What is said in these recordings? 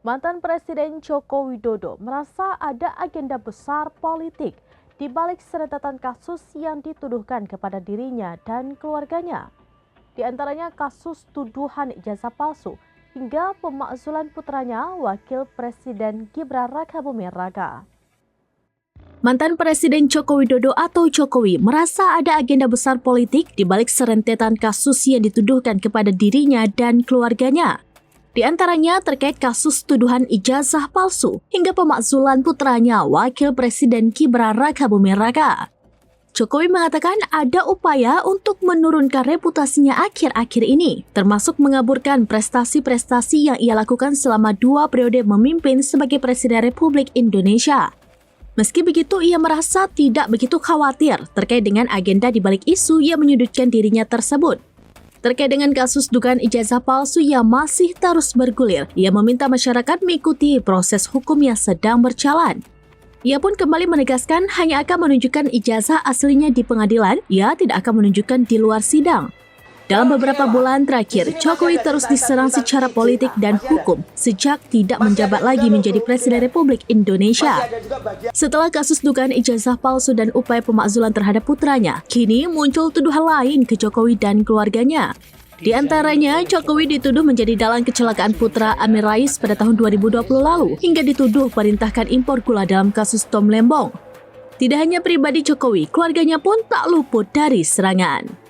Mantan Presiden Joko Widodo merasa ada agenda besar politik di balik serentetan kasus yang dituduhkan kepada dirinya dan keluarganya. Di antaranya kasus tuduhan ijazah palsu hingga pemakzulan putranya, Wakil Presiden Gibran Rakabuming Raka. Mantan Presiden Joko Widodo atau Jokowi merasa ada agenda besar politik di balik serentetan kasus yang dituduhkan kepada dirinya dan keluarganya. Di antaranya terkait kasus tuduhan ijazah palsu hingga pemakzulan putranya, Wakil Presiden Gibran Rakabuming Raka. Jokowi mengatakan ada upaya untuk menurunkan reputasinya akhir-akhir ini, termasuk mengaburkan prestasi-prestasi yang ia lakukan selama 2 periode memimpin sebagai Presiden Republik Indonesia. Meski begitu, ia merasa tidak begitu khawatir terkait dengan agenda di balik isu yang menyudutkan dirinya tersebut. Terkait dengan kasus dugaan ijazah palsu yang masih terus bergulir, ia meminta masyarakat mengikuti proses hukum yang sedang berjalan. Ia pun kembali menegaskan hanya akan menunjukkan ijazah aslinya di pengadilan, ia tidak akan menunjukkan di luar sidang. Dalam beberapa bulan terakhir, Jokowi terus diserang secara politik dan hukum sejak tidak menjabat lagi menjadi Presiden Republik Indonesia. Setelah kasus dugaan ijazah palsu dan upaya pemakzulan terhadap putranya, kini muncul tuduhan lain ke Jokowi dan keluarganya. Di antaranya, Jokowi dituduh menjadi dalang kecelakaan putra Amin Rais pada tahun 2020 lalu, hingga dituduh perintahkan impor gula dalam kasus Tom Lembong. Tidak hanya pribadi Jokowi, keluarganya pun tak luput dari serangan.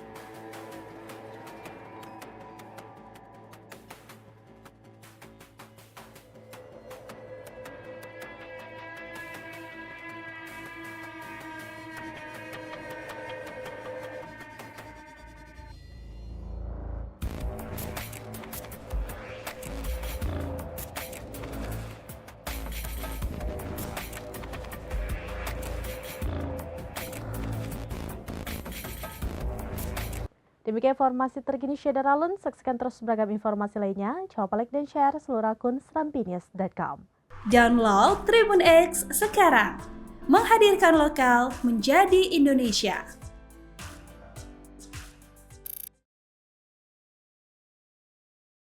Demikian informasi terkini Syedar Alun. Saksikan terus beragam informasi lainnya. Coba like dan share seluruh akun serampinius.com. Download Tribun X sekarang. Menghadirkan lokal menjadi Indonesia.